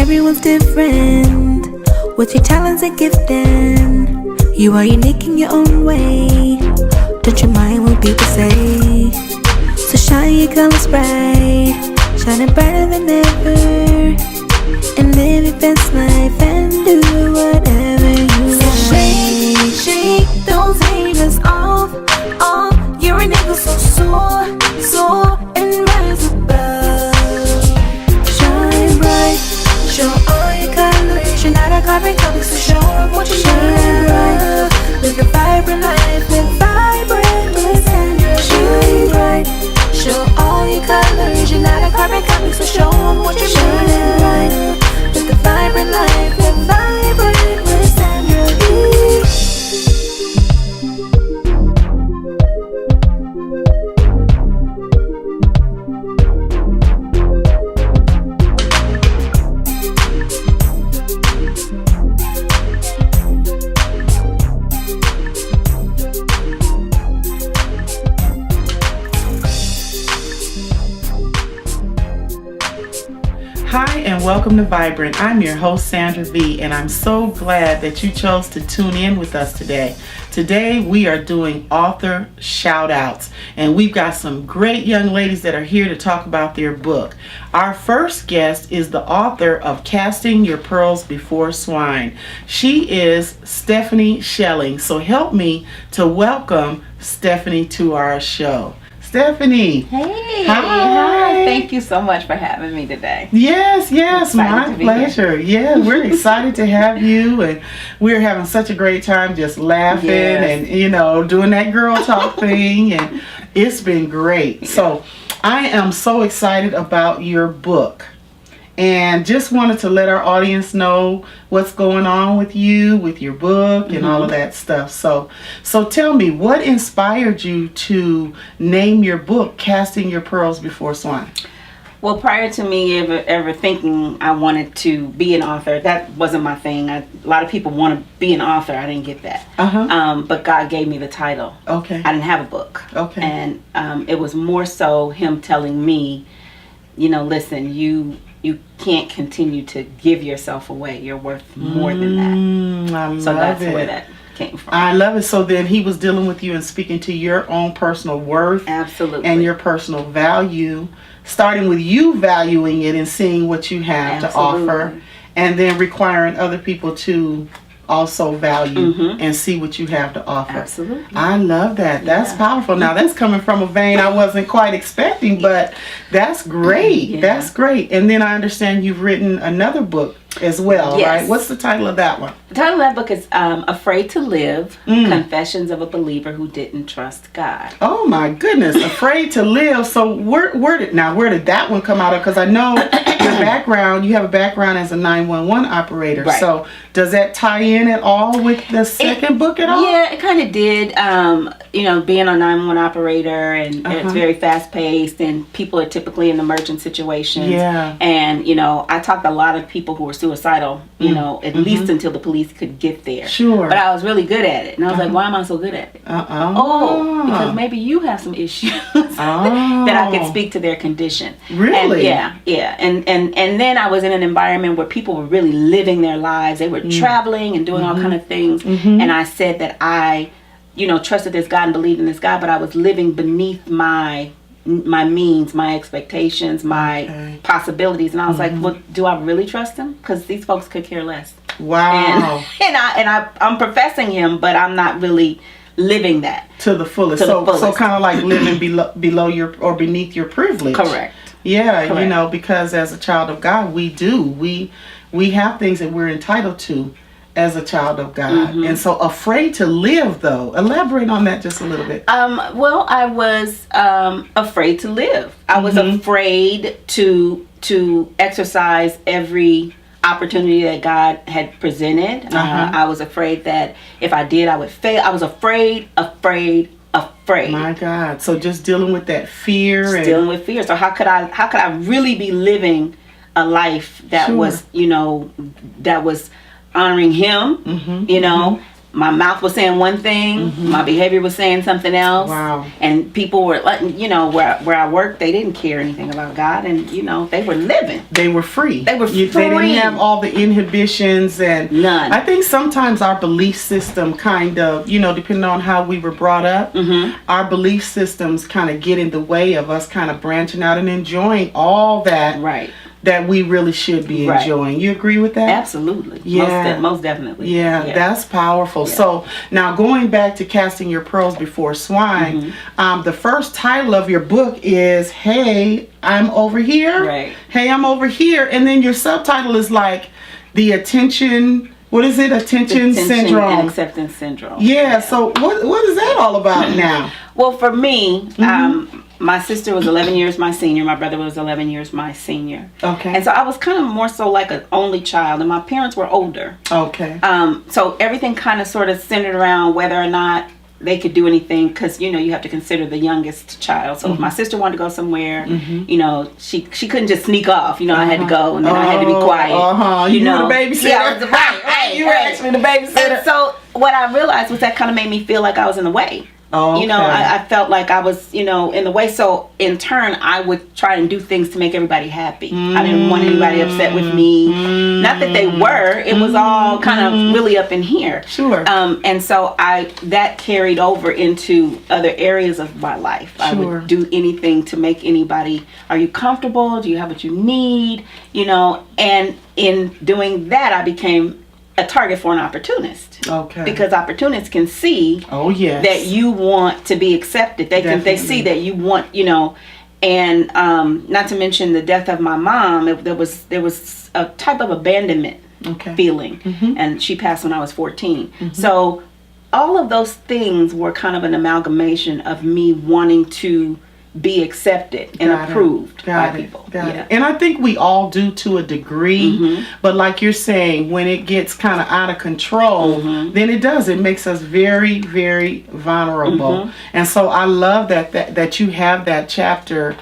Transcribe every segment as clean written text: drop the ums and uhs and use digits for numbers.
everyone's different. What's your talents and gifting? You are unique in your own way. Don't you mind what people say? So shine your colors bright, shining brighter than ever, and live your best life and do whatever you want. So shake those haters off. You're an eagle so soar and rise above. Shine bright, show all your colors. You're not a carbon copy, so show them what you got. Live a vibrant life, live vibrant with Sandra. Shine bright, show all your colors. You're not a carbon copy, so show them what you got. Live a vibrant life, live vibrant with Sandra. Hi and welcome to Vibrant. I'm your host Sandra V, and I'm so glad that you chose to tune in with us today. Today we are doing author shout outs, and we've got some great young ladies that are here to talk about their book. Our first guest is the author of Casting Your Pearls Before Swine. She is Stephanie Schelling. So help me to welcome Stephanie to our show. Stephanie. Hey. Hi. Thank you so much for having me today. Yes, my pleasure. Yeah, we're excited to have you, and we're having such a great time just laughing and, doing that girl talk thing, and it's been great. Yeah. So I am so excited about your book, and just wanted to let our audience know what's going on with you, with your book, and all of that stuff. So tell me, what inspired you to name your book Casting Your Pearls Before Swine? Well, prior to me ever thinking I wanted to be an author, that wasn't my thing. A lot of people want to be an author. I didn't get that. But God gave me the title. Okay. I didn't have a book. Okay. And it was more so Him telling me, listen, you can't continue to give yourself away. You're worth more than that. So that's where that came from. I love it. So then He was dealing with you and speaking to your own personal worth. Absolutely. And your personal value, starting with you valuing it and seeing what you have to offer, and then requiring other people to also value and see what you have to offer. Absolutely. I love that. That's powerful. Now that's coming from a vein I wasn't quite expecting, but that's great. Yeah. That's great. And then I understand you've written another book as well, right? What's the title of that one? The title of that book is Afraid to Live, Confessions of a Believer Who Didn't Trust God. Oh my goodness, Afraid to Live. So where did that one come out of? Because I know your background, you have a background as a 911 operator. Right. So does that tie in at all with the second book at all? Yeah, it kind of did. Being a 911 operator, and it's very fast paced, and people are typically in emergent situations. Yeah. And, I talked to a lot of people who were suicidal, at least until the police could get there. Sure. But I was really good at it. And I was like, why am I so good at it? Because maybe you have some issues that I could speak to their condition. Really? And, yeah. And then I was in an environment where people were really living their lives. They were traveling and doing all kind of things. And I said that I, trusted this God and believed in this God, but I was living beneath my means, my expectations, my possibilities. And I was like, well, do I really trust Him? Because these folks could care less. Wow. I'm professing Him, but I'm not really living that to the fullest. So kind of like living below your or beneath your privilege. Correct. Yeah. Correct. Because as a child of God, we have things that we're entitled to as a child of God. And so Afraid to Live, though, elaborate on that just a little bit. Well, I was afraid to live. I was afraid to exercise every opportunity that God had presented. I was afraid that if I did, I would fail. I was afraid. My God. So just dealing with that fear. Dealing with fear. So how could I really be living a life that was, that was honoring Him, my mouth was saying one thing, my behavior was saying something else. Wow. And people were letting, where I worked, they didn't care anything about God, and they were living. They were free. They were free. They didn't have all the inhibitions and none. I think sometimes our belief system kind of, depending on how we were brought up, our belief systems kind of get in the way of us kind of branching out and enjoying all that. Right. That we really should be enjoying. You agree with that? Absolutely. Yeah. Most definitely. Yeah, that's powerful. Yeah. So now going back to casting your pearls before swine, the first title of your book is Hey, I'm Over Here. Right. Hey, I'm Over Here. And then your subtitle is like the attention, what is it? Attention syndrome. And acceptance syndrome. Yeah. So what is that all about now? Well, for me, my sister was 11 years my senior. My brother was 11 years my senior. Okay. And so I was kind of more so like an only child, and my parents were older. Okay. So everything kind of sort of centered around whether or not they could do anything, because you have to consider the youngest child. So if my sister wanted to go somewhere, she couldn't just sneak off. I had to go, and then I had to be quiet. You were the babysitter. Yeah, right. You were actually the babysitter. And so what I realized was that kind of made me feel like I was in the way. Oh, okay. I felt like I was, in the way. So in turn, I would try and do things to make everybody happy. I didn't want anybody upset with me. Not that they were. It was all kind of really up in here. Sure. And so that carried over into other areas of my life. Sure. I would do anything to make anybody, are you comfortable? Do you have what you need? And in doing that, I became a target for an opportunist. Okay. Because opportunists can see that you want to be accepted. They see that you want, and not to mention the death of my mom, there was a type of abandonment feeling, and she passed when I was 14. So all of those things were kind of an amalgamation of me wanting to be accepted and approved by people. Got it. And I think we all do to a degree, but like you're saying, when it gets kind of out of control, then it makes us very, very vulnerable. And so I love that you have that chapter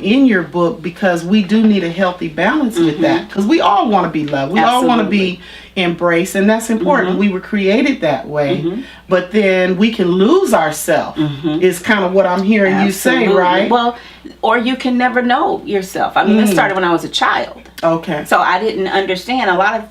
in your book, because we do need a healthy balance with that, because we all want to be loved. We all want to be embraced, and that's important. We were created that way, but then we can lose ourselves is kind of what I'm hearing you say, right? Well, or you can never know yourself. I mean, it started when I was a child. Okay. So I didn't understand. A lot of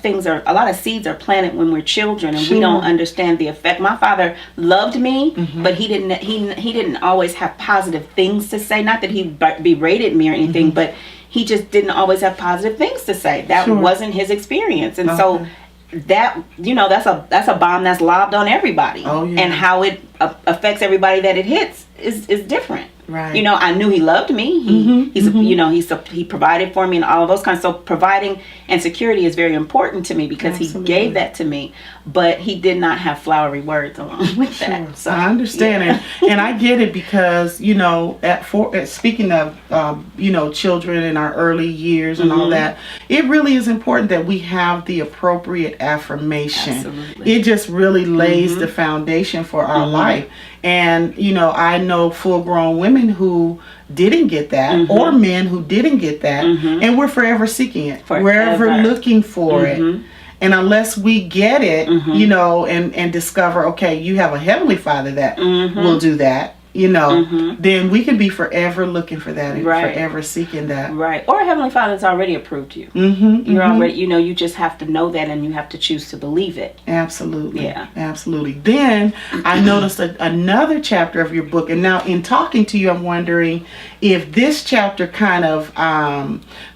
seeds are planted when we're children, and we don't understand the effect. My father loved me, but he didn't always have positive things to say. Not that he berated me or anything, but he just didn't always have positive things to say. That wasn't his experience, and so that that's a bomb that's lobbed on everybody. And how it affects everybody that it hits is different. Right. I knew he loved me. He provided for me and all of those kinds. So providing and security is very important to me, because he gave that to me. But he did not have flowery words along with that. So I understand it, and I get it, because speaking of children in our early years and all that, it really is important that we have the appropriate affirmation. Absolutely. It just really lays the foundation for our life. And I know full-grown women who didn't get that, or men who didn't get that, and we're forever seeking it, forever looking for it. And unless we get it, and discover, okay, you have a heavenly Father that will do that, then we can be forever looking for that and forever seeking that. Right. Or Heavenly Father's already approved you. You're already, you just have to know that, and you have to choose to believe it. Absolutely. Yeah. Absolutely. Then I noticed another chapter of your book, and now in talking to you, I'm wondering if this chapter kind of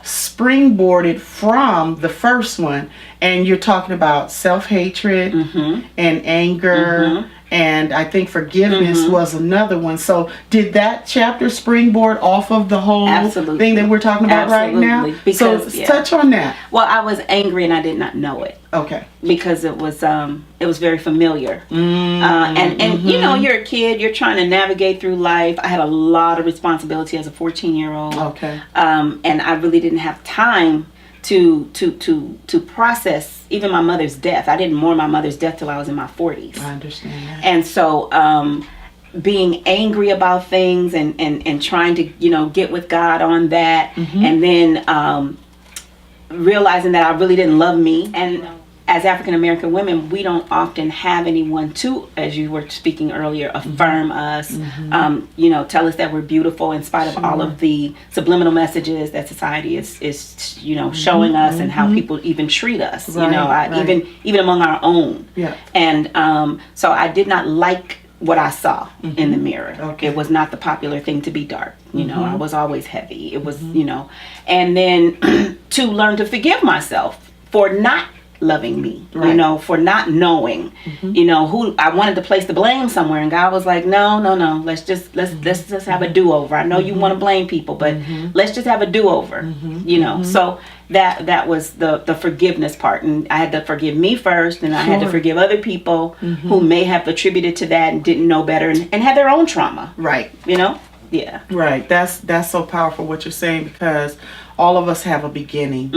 springboarded from the first one, and you're talking about self-hatred and anger. And I think forgiveness was another one. So did that chapter springboard off of the whole thing that we're talking about right now? Because, so touch on that. Well, I was angry and I did not know it. Okay. Because it was very familiar. And you're a kid, you're trying to navigate through life. I had a lot of responsibility as a 14-year-old. Okay. And I really didn't have time to process even my mother's death. I didn't mourn my mother's death till I was in my 40s. I understand that. And so being angry about things and trying to get with God on that, and then realizing that I really didn't love me, and as African American women, we don't often have anyone to, as you were speaking earlier, affirm us, you know, tell us that we're beautiful in spite of all of the subliminal messages that society is you know, showing us, and how people even treat us, you know, even among our own. Yeah. And so I did not like what I saw in the mirror. Okay. It was not the popular thing to be dark. You know, I was always heavy. It was, you know, and then to learn to forgive myself for not loving me, you know, for not knowing, you know, who I wanted to place the blame somewhere, and God was like, no, let's just have a do-over. I know you want to blame people, but let's just have a do-over, you know. So that was the forgiveness part, and I had to forgive me first, and I had to forgive other people who may have attributed to that and didn't know better, and had their own trauma, you know. Yeah, right. That's so powerful what you're saying, because all of us have a beginning.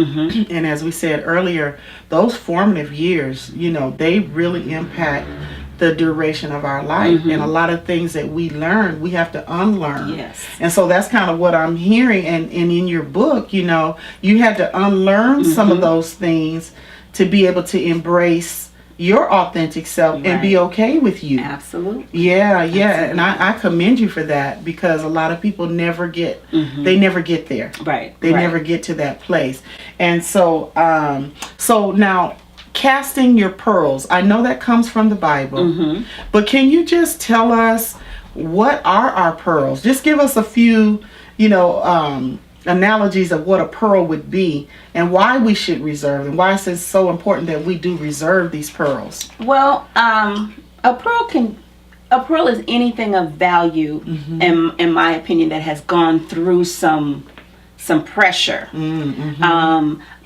And as we said earlier, those formative years, you know, they really impact the duration of our life. And a lot of things that we learn, we have to unlearn. Yes. And so that's kind of what I'm hearing. And in your book, you know, you had to unlearn some of those things to be able to embrace your authentic self and be okay with you. Absolutely. Yeah. And I commend you for that, because a lot of people never get, they never get there. They never get to that place. And so, so now, casting your pearls, I know that comes from the Bible, but can you just tell us, what are our pearls? Just give us a few, you know, analogies of what a pearl would be, and why we should reserve them, why it's so important that we do reserve these pearls. Well, a pearl is anything of value, in my opinion, that has gone through some pressure.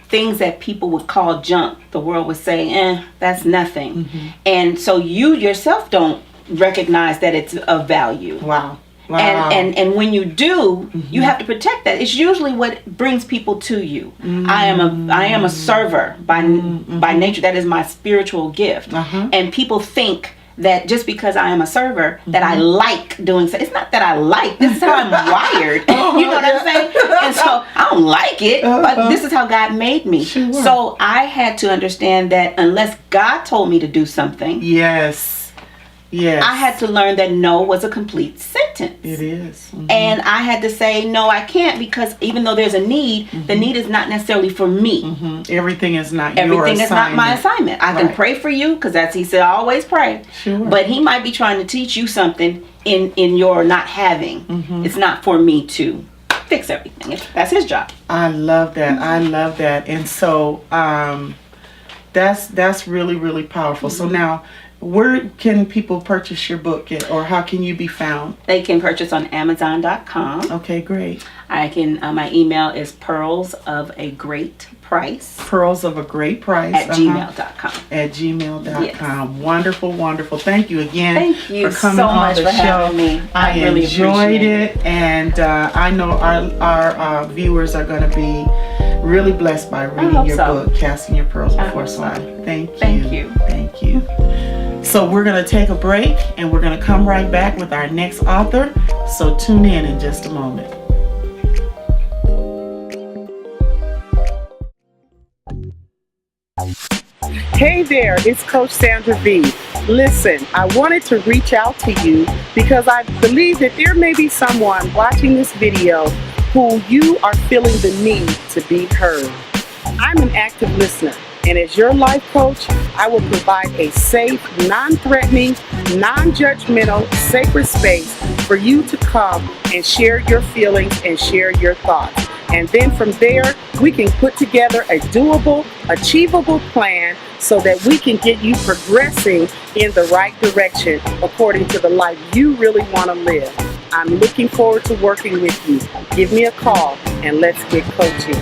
Things that people would call junk, the world would say, that's nothing. And so you yourself don't recognize that it's of value. Wow. And when you do, you have to protect that. It's usually what brings people to you. I am a server by nature. That is my spiritual gift. And people think that just because I am a server, that I like doing so. It's not that I like. This is how I'm wired. You know what I'm saying? And so I don't like it, but this is how God made me. So I had to understand that unless God told me to do something, I had to learn that no was a complete sentence. It is. And I had to say, no, I can't, because even though there's a need, the need is not necessarily for me. Everything is not your Everything is assignment. not my assignment. I can pray for you, because that's, he said, always pray. But he might be trying to teach you something in your not having. It's not for me to fix everything. That's his job. I love that. I love that. And so that's really, really powerful. So now, where can people purchase your book, or how can you be found? They can purchase on Amazon.com. Okay, great. I can. My email is pearlsofagreatprice. Pearlsofagreatprice at gmail.com. At gmail.com. Yes. Wonderful, wonderful. Thank you again. Thank you for coming so on much the for show. having me. I really enjoyed it, and I know our viewers are going to be really blessed by reading your book, Casting Your Pearls Before Swine. Thank you. Thank you. Thank you. So we're going to take a break, and we're going to come right back with our next author. So tune in just a moment. Hey there, it's Coach Sandra V. Listen, I wanted to reach out to you because I believe that there may be someone watching this video who you are feeling the need to be heard. I'm an active listener, and as your life coach, I will provide a safe, non-threatening, non-judgmental, sacred space for you to come and share your feelings and share your thoughts. And then from there, we can put together a doable, achievable plan so that we can get you progressing in the right direction according to the life you really want to live. I'm looking forward to working with you. Give me a call and let's get coaching.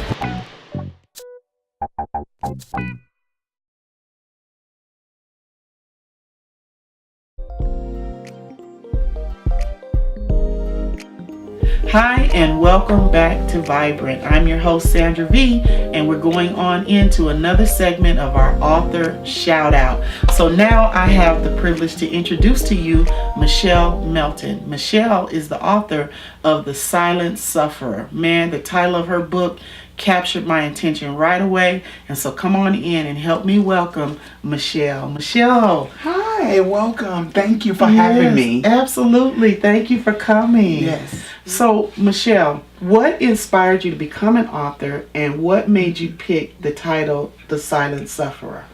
Hi, and welcome back to Vibrant. I'm your host, Sandra V, and we're going on into another segment of our author shout out. So now I have the privilege to introduce to you Michele Melton. Michele is the author of The Silent Sufferer. Man, the title of her book captured my attention right away, and so come on in and help me welcome Michele. Michele. Hi, welcome. Thank you for having me. Absolutely. Thank you for coming. Yes. So, Michele, what inspired you to become an author, and what made you pick the title The Silent Sufferer?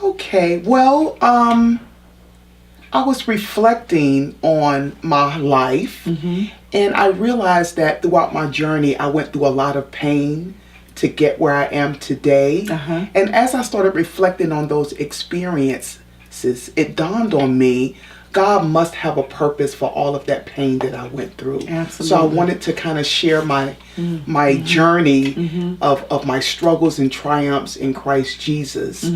Okay, well, I was reflecting on my life, and I realized that throughout my journey, I went through a lot of pain to get where I am today. And as I started reflecting on those experiences, it dawned on me, God must have a purpose for all of that pain that I went through. Absolutely. So I wanted to kind of share my journey of my struggles and triumphs in Christ Jesus.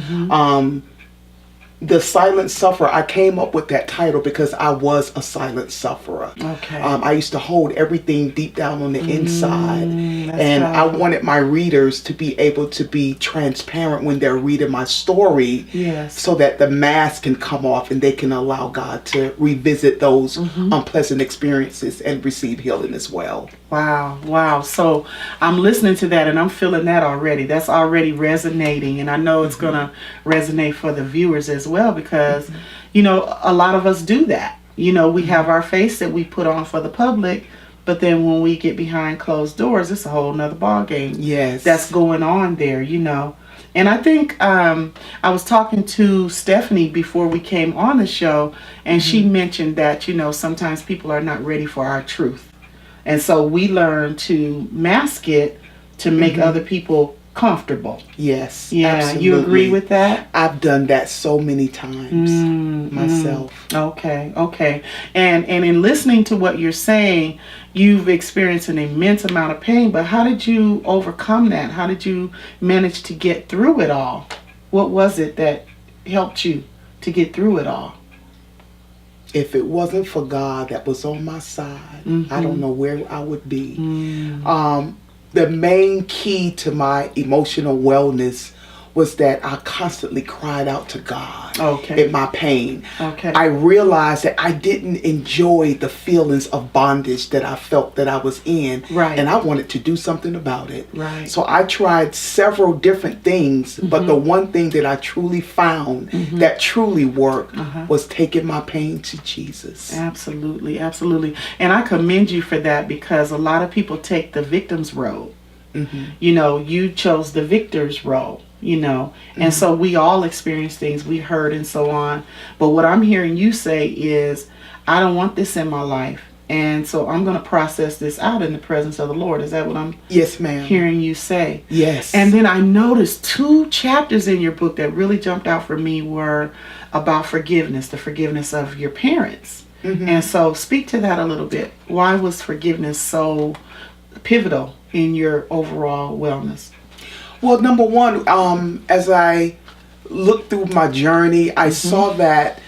The Silent Sufferer, I came up with that title because I was a silent sufferer. Okay. I used to hold everything deep down on the inside. And I powerful. wanted my readers to be able to be transparent when they're reading my story. Yes. So that the mask can come off and they can allow God to revisit those unpleasant experiences and receive healing as well. Wow. So I'm listening to that and I'm feeling that already. That's already resonating, and I know it's going to resonate for the viewers as well because, you know, a lot of us do that. You know, we have our face that we put on for the public, but then when we get behind closed doors, it's a whole nother ball game. Yes. That's going on there, you know. And I think I was talking to Stephanie before we came on the show, and she mentioned that, you know, sometimes people are not ready for our truth. And so we learn to mask it to make other people comfortable. Yes. Yeah, absolutely. you agree with that? I've done that so many times myself. Okay. And in listening to what you're saying, you've experienced an immense amount of pain, but how did you overcome that? How did you manage to get through it all? What was it that helped you to get through it all? If it wasn't for God that was on my side, I don't know where I would be. The main key to my emotional wellness was that I constantly cried out to God in my pain. I realized that I didn't enjoy the feelings of bondage that I felt that I was in, and I wanted to do something about it. So I tried several different things, but the one thing that I truly found that truly worked was taking my pain to Jesus. Absolutely. And I commend you for that because a lot of people take the victim's role. You know, you chose the victor's role. You know, and so we all experience things we heard and so on. But what I'm hearing you say is, I don't want this in my life. And so I'm going to process this out in the presence of the Lord. Is that what I'm hearing you say? Yes. And then I noticed 2 chapters in your book that really jumped out for me were about forgiveness, the forgiveness of your parents. And so speak to that a little bit. Why was forgiveness so pivotal in your overall wellness? Well, number one, as I looked through my journey, I saw that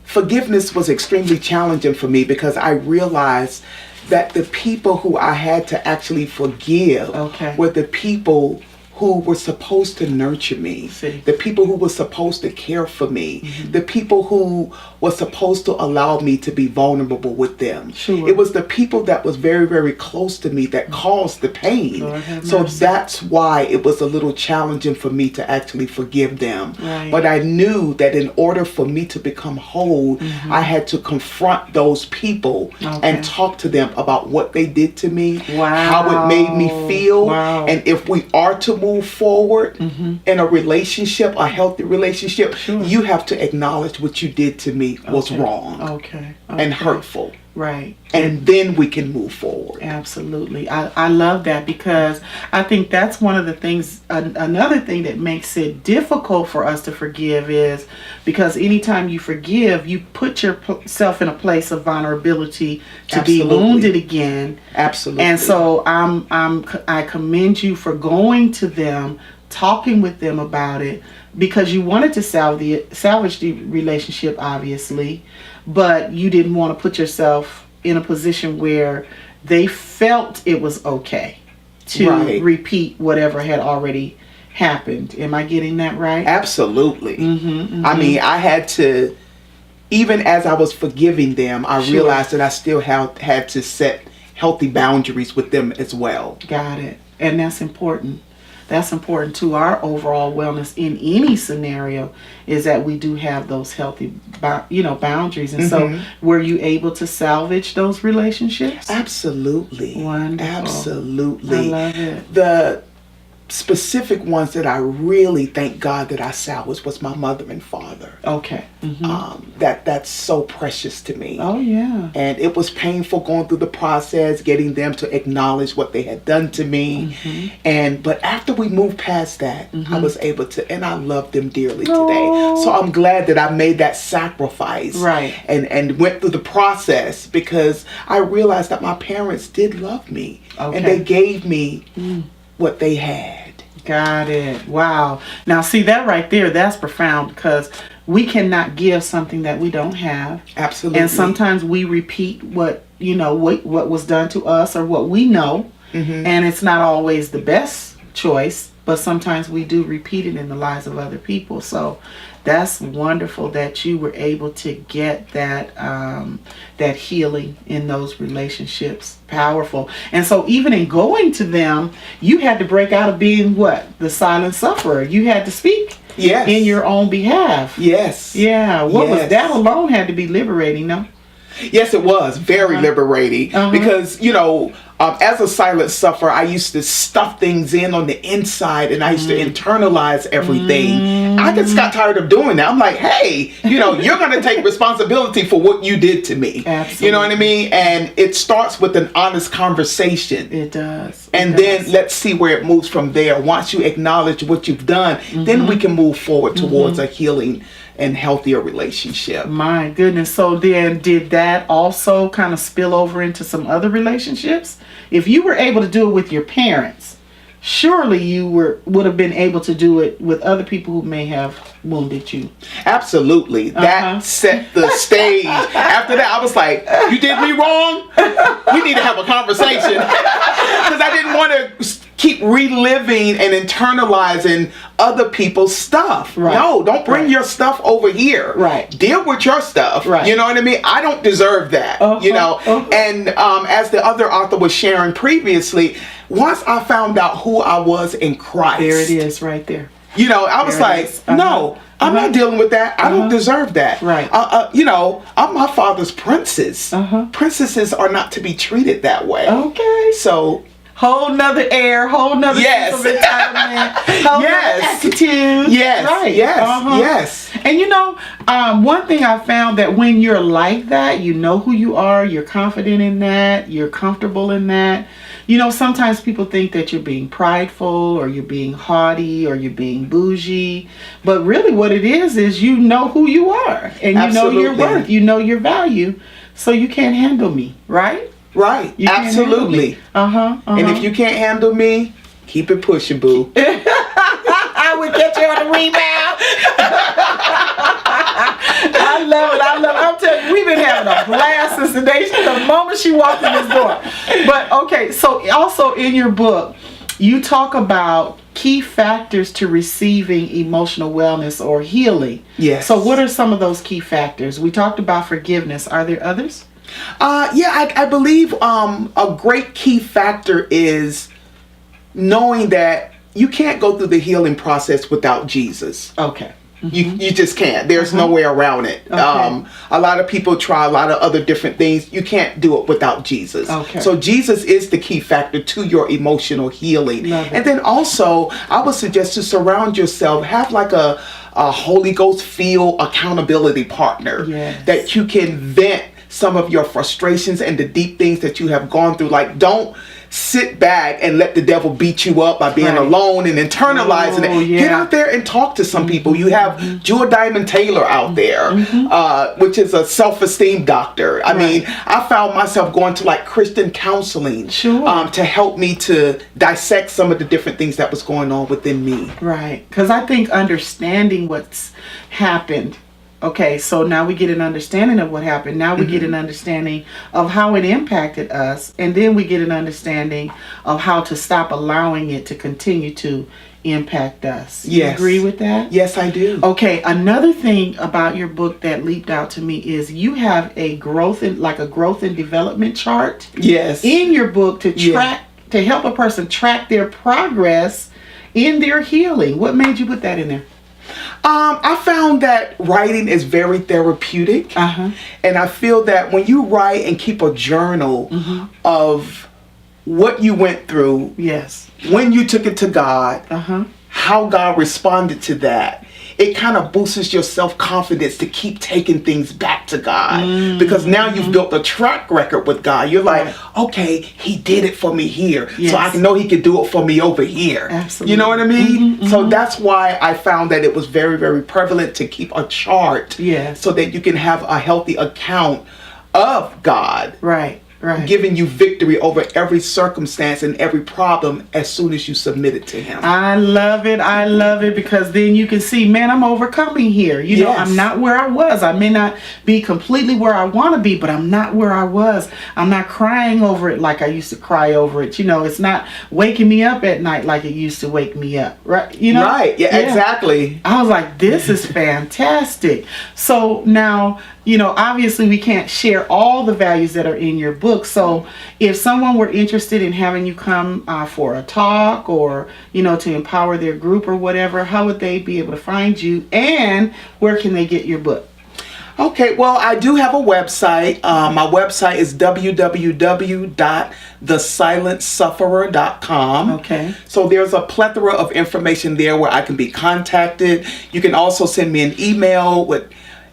forgiveness was extremely challenging for me because I realized that the people who I had to actually forgive were the people who were supposed to nurture me, the people who were supposed to care for me, the people who were supposed to allow me to be vulnerable with them. It was the people that was very, very close to me that caused the pain. So that's why it was a little challenging for me to actually forgive them. But I knew that in order for me to become whole, I had to confront those people and talk to them about what they did to me, how it made me feel, and if we are to move forward in a relationship, a healthy relationship, you have to acknowledge what you did to me was wrong and hurtful. And then we can move forward. Absolutely. I love that because I think that's one of the things, another thing that makes it difficult for us to forgive is because anytime you forgive, you put yourself in a place of vulnerability to be wounded again. Absolutely. And so I commend you for going to them, talking with them about it, because you wanted to salvage the relationship, obviously, but you didn't want to put yourself in a position where they felt it was okay to repeat whatever had already happened. Am I getting that right? Absolutely. I mean, I had to, even as I was forgiving them, I realized that I still had to set healthy boundaries with them as well. Got it. And that's important. That's important to our overall wellness in any scenario, is that we do have those healthy, boundaries. And so, were you able to salvage those relationships? Absolutely. Wonderful. Absolutely. I love it. The specific ones that I really thank God that I salvaged was my mother and father. Okay. That's so precious to me. Oh, yeah. And it was painful going through the process, getting them to acknowledge what they had done to me. But after we moved past that, I was able to, and I love them dearly today. So I'm glad that I made that sacrifice. Right. And went through the process, because I realized that my parents did love me. Okay. And they gave me what they had. Got it. Wow. Now, see, that right there, that's profound, because we cannot give something that we don't have. Absolutely. And sometimes we repeat what was done to us, or what we know. And it's not always the best choice, but sometimes we do repeat it in the lives of other people. So that's wonderful that you were able to get that that healing in those relationships. Powerful. And so even in going to them, you had to break out of being the silent sufferer. You had to speak in your own behalf. Yes. Yeah. What was that alone had to be liberating, no? Yes, it was very liberating, because, as a silent sufferer, I used to stuff things in on the inside, and I used to internalize everything. I just got tired of doing that. I'm like, hey, you're going to take responsibility for what you did to me. Absolutely. You know what I mean? And it starts with an honest conversation. It does. And then let's see where it moves from there. Once you acknowledge what you've done, then we can move forward towards a healing and healthier relationship. My goodness. So then, did that also kind of spill over into some other relationships? If you were able to do it with your parents, surely you would have been able to do it with other people who may have wounded you. Absolutely. That set the stage. After that, I was like, you did me wrong? We need to have a conversation. Because I didn't want to keep reliving and internalizing other people's stuff. Right. No, don't bring your stuff over here. Right. Deal with your stuff. Right. You know what I mean? I don't deserve that. And as the other author was sharing previously, once I found out who I was in Christ. There it is right there. I was like, no, I'm not dealing with that. I don't deserve that. Right. I'm my father's princess. Princesses are not to be treated that way. Okay. So, whole nother air, whole nother sense of entitlement, whole nother attitude. Yes. Right. Yes. And one thing I found, that when you're like that, you know who you are, you're confident in that, you're comfortable in that. Sometimes people think that you're being prideful, or you're being haughty, or you're being bougie. But really what it is you know who you are, and you know your worth, you know your value. So you can't handle me, right? Right. Absolutely. And if you can't handle me, keep it pushing, boo. I would catch you on the rebound. I love it. I'm telling you, we've been having a blast since the moment she walked in this door. But okay, so also in your book, you talk about key factors to receiving emotional wellness or healing. Yes. So what are some of those key factors? We talked about forgiveness. Are there others? I believe a great key factor is knowing that you can't go through the healing process without Jesus. Okay. You just can't. There's no way around it. Okay. A lot of people try a lot of other different things. You can't do it without Jesus. Okay. So Jesus is the key factor to your emotional healing. Love it. And then also, I would suggest to surround yourself, have like a Holy Ghost feel accountability partner. Yes. That you can vent some of your frustrations and the deep things that you have gone through. Like, don't sit back and let the devil beat you up by being alone and internalizing it. Yeah. Get out there and talk to some people. You have Jewel Diamond Taylor out there, which is a self-esteem doctor. I mean, I found myself going to like Christian counseling to help me to dissect some of the different things that was going on within me. Right. Because I think understanding what's happened Okay, so now we get an understanding of what happened. Now we get an understanding of how it impacted us. And then we get an understanding of how to stop allowing it to continue to impact us. You agree with that? Yes, I do. Okay, another thing about your book that leaped out to me is you have a growth and development chart. Yes. In your book to track to help a person track their progress in their healing. What made you put that in there? I found that writing is very therapeutic. And I feel that when you write and keep a journal of what you went through, when you took it to God, how God responded to that, it kind of boosts your self-confidence to keep taking things back to God. Because now you've built a track record with God. You're like, okay, he did it for me here. So I know he could do it for me over here. Absolutely. You know what I mean? So that's why I found that it was very, very prevalent to keep a chart so that you can have a healthy account of God. Right. Giving you victory over every circumstance and every problem as soon as you submit it to him. I love it because then you can see, man, I'm overcoming here. You know, I'm not where I was. I may not be completely where I want to be, but I'm not where I was. I'm not crying over it like I used to cry over it. You know, it's not waking me up at night like it used to wake me up. Right? You know? Right. Yeah, exactly. I was like, this is fantastic. So now, you know, obviously we can't share all the values that are in your book. So if someone were interested in having you come for a talk or, you know, to empower their group or whatever, how would they be able to find you and where can they get your book? Okay, well, I do have a website. My website is www.thesilentsufferer.com. Okay. So there's a plethora of information there where I can be contacted. You can also send me an email with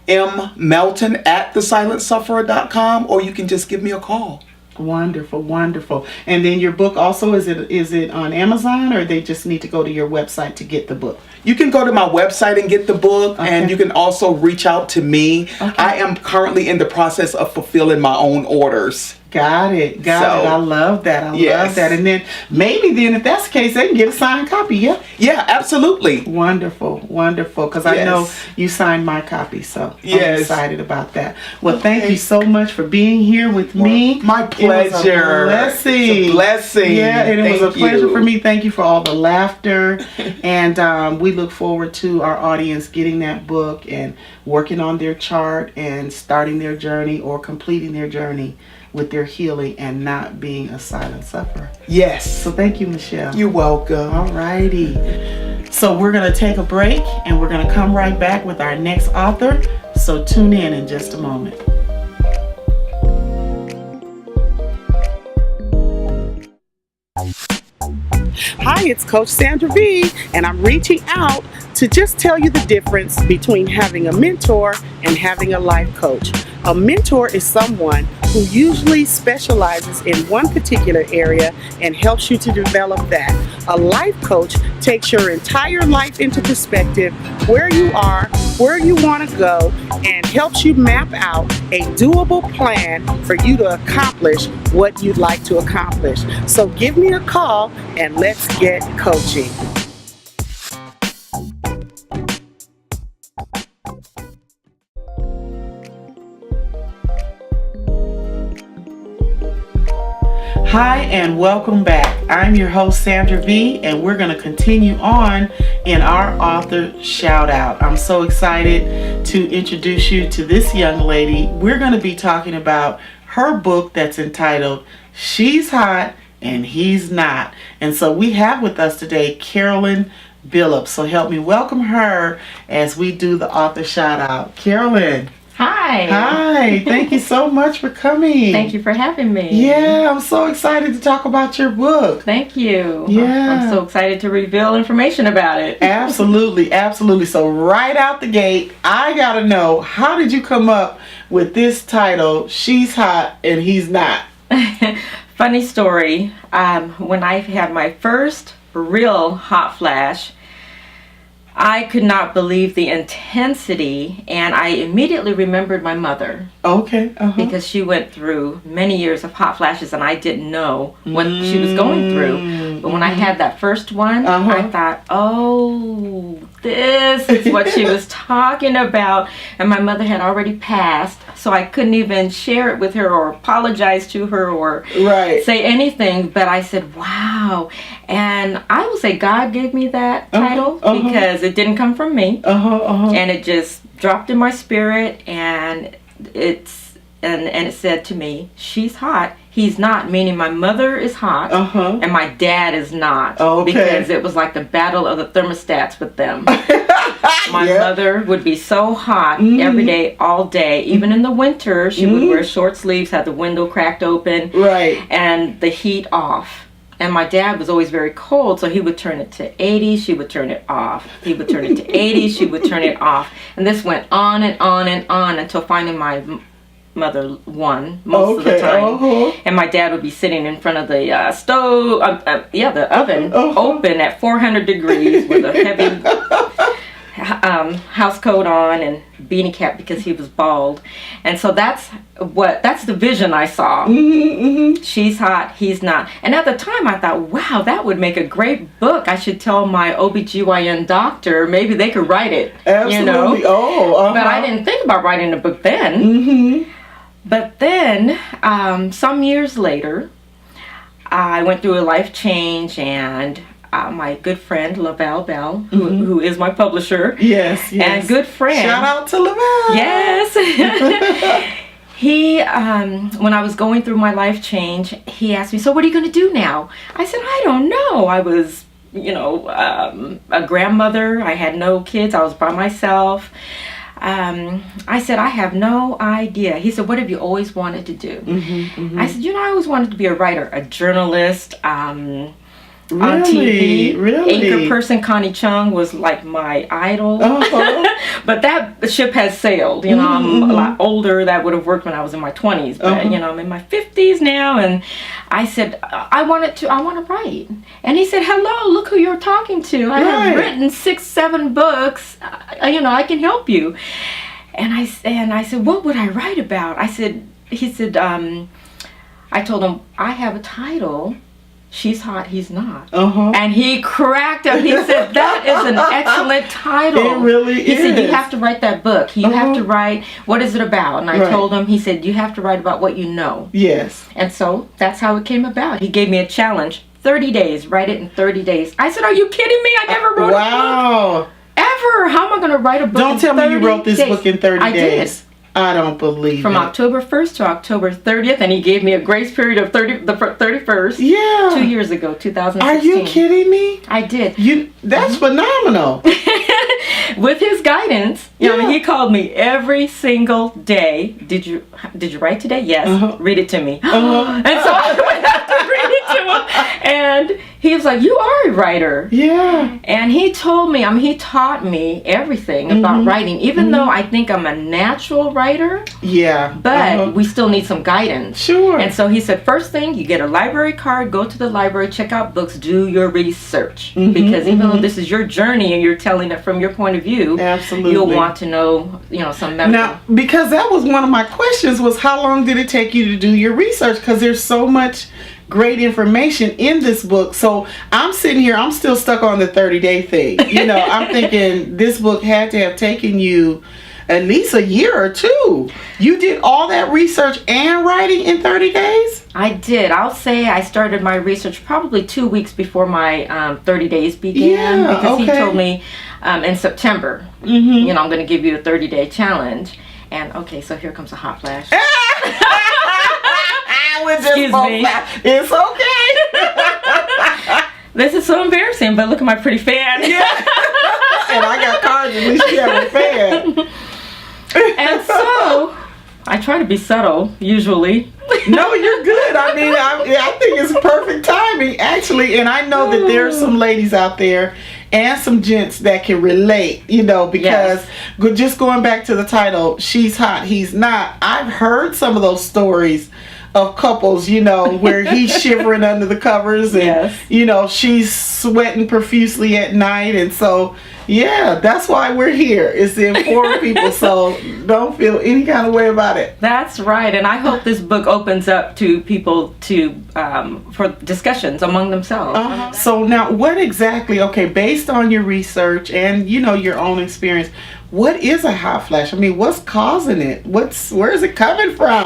mmelton@thesilentsufferer.com, or you can just give me a call. Wonderful. And then your book also, is it on Amazon, or they just need to go to your website to get the book? You can go to my website and get the book, and you can also reach out to me. I am currently in the process of fulfilling my own orders. Got it. I love that. I love that. And then maybe if that's the case, they can get a signed copy. Yeah, absolutely. Wonderful. Because I know you signed my copy, so I'm excited about that. Well, thank you so much for being here with me. My pleasure. It was a blessing. It's a blessing. Yeah, and it was a pleasure for me. Thank you for all the laughter. And we look forward to our audience getting that book and working on their chart and starting their journey or completing their journey with their healing and not being a silent sufferer. Yes. So thank you, Michele. You're welcome. All righty. So we're going to take a break and we're going to come right back with our next author. So tune in just a moment. Hi, it's Coach Sandra V, and I'm reaching out to just tell you the difference between having a mentor and having a life coach. A mentor is someone who usually specializes in one particular area and helps you to develop that. A life coach takes your entire life into perspective, where you are, where you want to go, and helps you map out a doable plan for you to accomplish what you'd like to accomplish. So give me a call and let's get coaching. Hi and welcome back. I'm your host Sandra V, and we're going to continue on in our author shout out. I'm so excited to introduce you to this young lady. We're going to be talking about her book that's entitled She's Hot and He's Not. And so we have with us today Carolyn Billups. So help me welcome her as we do the author shout out. Carolyn. Hi. Thank you so much for coming. Thank you for having me. Yeah, I'm so excited to talk about your book. Thank you. Yeah. I'm so excited to reveal information about it. Absolutely. So right out the gate, I gotta know, how did you come up with this title, She's Hot and He's Not? Funny story. When I had my first real hot flash, I could not believe the intensity, and I immediately remembered my mother. Okay. Because she went through many years of hot flashes, and I didn't know what she was going through. But when I had that first one, I thought, oh, this is what she was talking about. And my mother had already passed, so I couldn't even share it with her or apologize to her or say anything. But I said, wow. And I will say God gave me that title because it didn't come from me. And it just dropped in my spirit, and it said to me, she's hot, he's not, meaning my mother is hot and my dad is not. Because it was like the battle of the thermostats with them. My mother would be so hot every day, all day. Even in the winter, she would wear short sleeves, have the window cracked open, and the heat off. And my dad was always very cold, so he would turn it to 80, she would turn it off. He would turn it to 80, she would turn it off. And this went on and on and on until finally my mother won most of the time. And my dad would be sitting in front of the stove, the oven, open at 400 degrees with a heavy house coat on and beanie cap because he was bald. And so that's the vision I saw. She's hot, he's not. And at the time I thought, wow, that would make a great book. I should tell my OBGYN doctor, maybe they could write it. Absolutely. But I didn't think about writing a book then. But then some years later, I went through a life change, and my good friend Lavelle Bell, who is my publisher, and good friend, shout out to Lavelle. Yes. He, when I was going through my life change, he asked me, so what are you going to do now? I said, I don't know. I was, a grandmother. I had no kids. I was by myself. I said, I have no idea. He said, what have you always wanted to do? I said, I always wanted to be a writer, a journalist, on TV. Anchor person Connie Chung was like my idol. But that ship has sailed. I'm a lot older. That would have worked when I was in my 20s. But, I'm in my 50s now. And I said, I want to write. And he said, hello, look who you're talking to. I have written 6-7 books. I can help you. And I said, what would I write about? He said, I told him, I have a title. She's hot, he's not. And he cracked up. He said, that is an excellent title. It really is. He said, you have to write that book. You have to write, what is it about? And I told him, he said, you have to write about what you know. Yes. And so that's how it came about. He gave me a challenge, 30 days, write it in 30 days. I said, are you kidding me? I never wrote a book. Ever. How am I going to write a book Don't tell me you wrote this book in 30 days. I did. I don't believe From it. October 1st to October 30th, and he gave me a grace period of the 31st. Yeah. 2 years ago, 2016. Are you kidding me? I did. That's phenomenal. With his guidance, he called me every single day. Did you write today? Yes. Read it to me. And so I would have to read it to him. And he was like, you are a writer. Yeah. And he told me, he taught me everything about writing, even though I think I'm a natural writer. Yeah. But we still need some guidance. Sure. And so he said, first thing, you get a library card, go to the library, check out books, do your research. Because even though this is your journey and you're telling it from your point of view, absolutely, you'll want to know, some medical. Now, because that was one of my questions, was how long did it take you to do your research? Because there's so much great information in this book. So I'm sitting here, I'm still stuck on the 30-day thing. I'm thinking this book had to have taken you at least a year or two. You did all that research and writing in 30 days? I did. I'll say I started my research probably 2 weeks before my 30 days began. Because he told me in September, I'm going to give you a 30-day challenge. And so here comes a hot flash. Excuse me. It's okay. This is so embarrassing, but look at my pretty fan. Yeah. And I got cards, at least you have a fan. And so I try to be subtle usually. No, you're good. I think it's perfect timing, actually. And I know that there are some ladies out there and some gents that can relate, because just going back to the title, she's hot, he's not. I've heard some of those stories of couples, where he's shivering under the covers and, Yes. She's sweating profusely at night. And so, that's why we're here, is to inform people. So don't feel any kind of way about it. That's right, and I hope this book opens up to people for discussions among themselves. So now, what exactly, based on your research and, your own experience, what is a hot flash? I mean, what's causing it? Where is it coming from?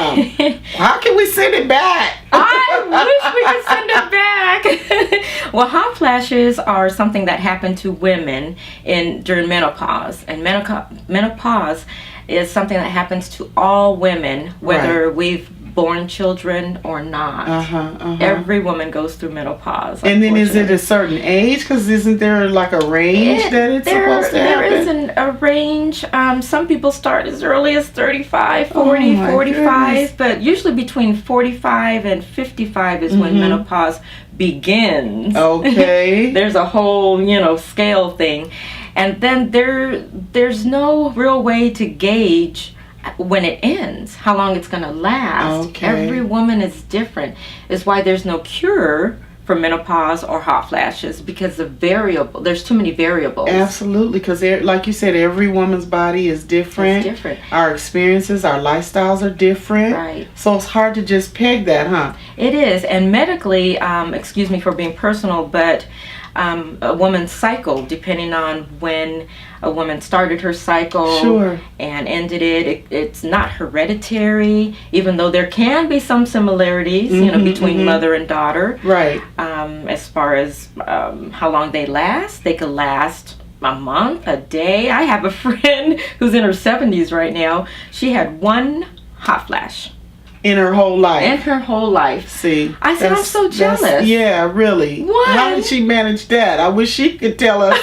How can we send it back? I wish we could send it back. Well, hot flashes are something that happen to women during menopause, and menopause is something that happens to all women, whether we've born children or not. Every woman goes through menopause. And then is it a certain age? Because isn't there like a range that it's supposed to happen? There isn't a range. Some people start as early as 35, 40, 45, goodness. but usually between 45 and 55 is when menopause begins. Okay. There's a whole, scale thing. And then there's no real way to gauge when it ends, how long it's going to last. Okay. Every woman is different. It's why there's no cure for menopause or hot flashes, because there's too many variables. Absolutely, because like you said, every woman's body is different. It's different. Our experiences, our lifestyles are different. Right. So it's hard to just peg that, huh? It is, and medically, excuse me for being personal, but a woman's cycle, depending on when a woman started her cycle and ended it, it's not hereditary, even though there can be some similarities, between mother and daughter. Right. As far as how long they could last a month, a day. I have a friend who's in her 70s right now. She had one hot flash. In her whole life. See, I said, I'm so jealous. Yeah, really. What? How did she manage that? I wish she could tell us.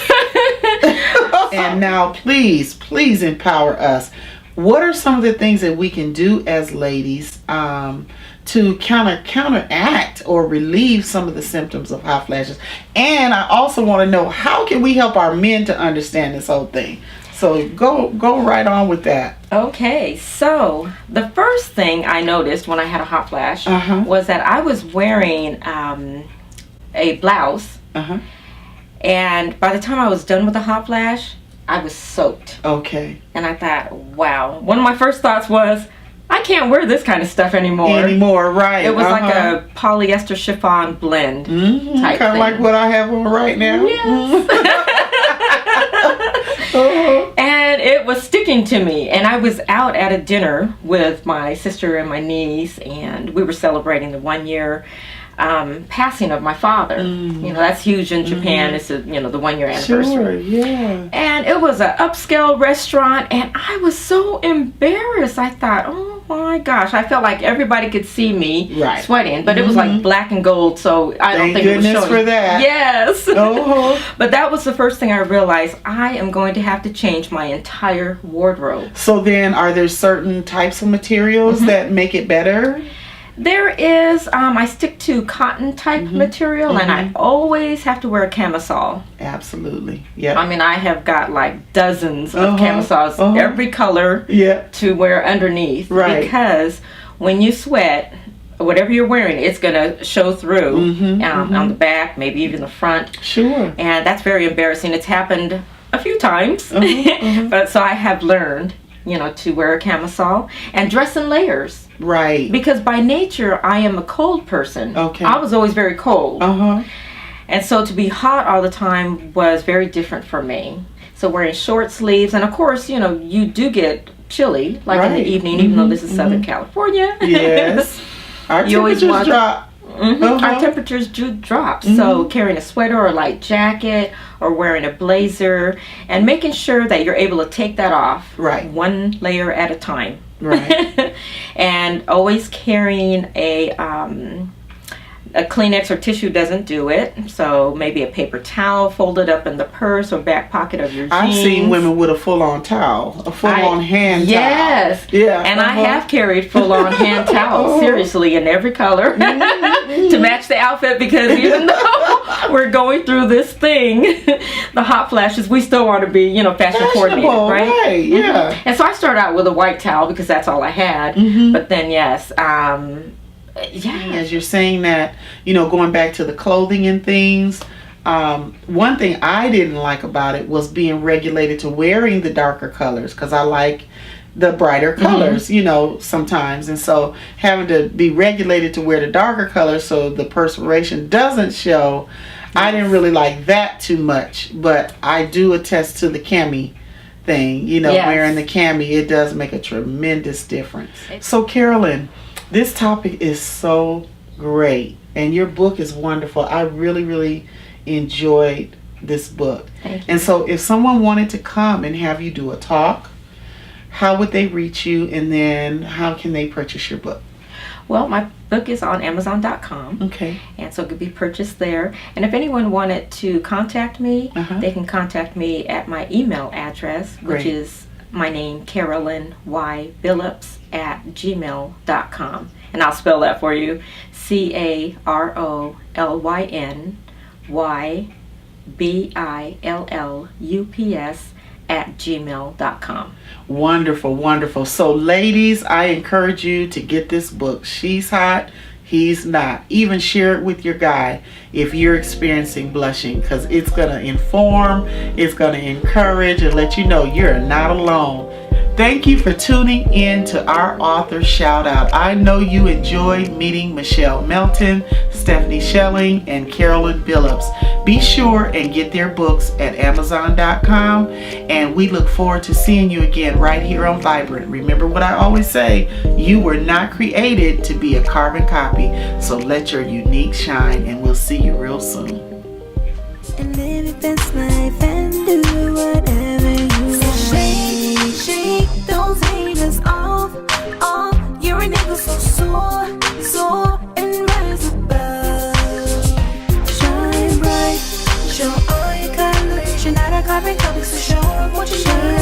And now, please empower us. What are some of the things that we can do as ladies to counteract or relieve some of the symptoms of hot flashes? And I also want to know, how can we help our men to understand this whole thing? So go right on with that. Okay, so the first thing I noticed when I had a hot flash was that I was wearing a blouse, and by the time I was done with the hot flash, I was soaked. Okay. And I thought, wow. One of my first thoughts was, I can't wear this kind of stuff anymore. Right. It was like a polyester chiffon blend type kind of thing. like what I have on right now. Yes. And it was sticking to me, and I was out at a dinner with my sister and my niece, and we were celebrating the 1 year passing of my father. That's huge in Japan. It's the 1 year anniversary. Sure, yeah. And it was an upscale restaurant, and I was so embarrassed. I thought, oh my gosh, I felt like everybody could see me sweating, but it was like black and gold, so I don't think it was showing. Thank goodness for that. Yes. But that was the first thing I realized. I am going to have to change my entire wardrobe. So then, are there certain types of materials that make it better? There is, I stick to cotton type material, and I always have to wear a camisole. Absolutely, yeah. I mean, I have got like dozens of camisoles, every color to wear underneath. Right. Because when you sweat, whatever you're wearing, it's going to show through on the back, maybe even the front. Sure. And that's very embarrassing. It's happened a few times. But so I have learned, to wear a camisole and dress in layers. Right. Because by nature, I am a cold person. Okay. I was always very cold. And so to be hot all the time was very different for me. So wearing short sleeves, and of course, you do get chilly, like in the evening, even though this is Southern California. Yes. Our temperatures drop. Our temperatures do drop. So carrying a sweater or a light jacket or wearing a blazer and making sure that you're able to take that off one layer at a time. Right. And always carrying a Kleenex or tissue doesn't do it. So maybe a paper towel folded up in the purse or back pocket of your jeans. I've seen women with a full-on towel, a full-on hand towel. Yes. Yeah. And I have carried full-on hand towels, seriously, in every color to match the outfit, because even though we're going through this thing, the hot flashes, we still want to be, fashion coordinated, right? Right, yeah. And so I started out with a white towel because that's all I had. But then, yes, as you're saying that, going back to the clothing and things. One thing I didn't like about it was being regulated to wearing the darker colors, because I like the brighter colors, sometimes. And so having to be regulated to wear the darker colors so the perspiration doesn't show, I didn't really like that too much. But I do attest to the cami thing, wearing the cami, it does make a tremendous difference. So Carolyn, this topic is so great, and your book is wonderful. I really, really enjoyed this book. Thank you. And so if someone wanted to come and have you do a talk, how would they reach you, and then how can they purchase your book? Well, my book is on Amazon.com. Okay. And so it could be purchased there. And if anyone wanted to contact me, they can contact me at my email address, which is my name, Carolyn Y. Billups @gmail.com. And I'll spell that for you. CarolynYBillups @gmail.com. Wonderful, wonderful. So ladies, I encourage you to get this book. She's hot, he's not. Even share it with your guy if you're experiencing blushing, because it's going to inform, it's going to encourage, and let you know you're not alone. Thank you for tuning in to our author shout out. I know you enjoyed meeting Michele Melton, Stephanie Schelling, and Carolyn Billups. Be sure and get their books at Amazon.com, and we look forward to seeing you again right here on Vibrant. Remember what I always say, you were not created to be a carbon copy, so let your unique shine, and we'll see you real soon. And live your best life and do whatever you want. Shake those haters off. You're a nigga so soar, and rise above. Shine bright, show all your colors. You're not a carbon copy, so show 'em what you got.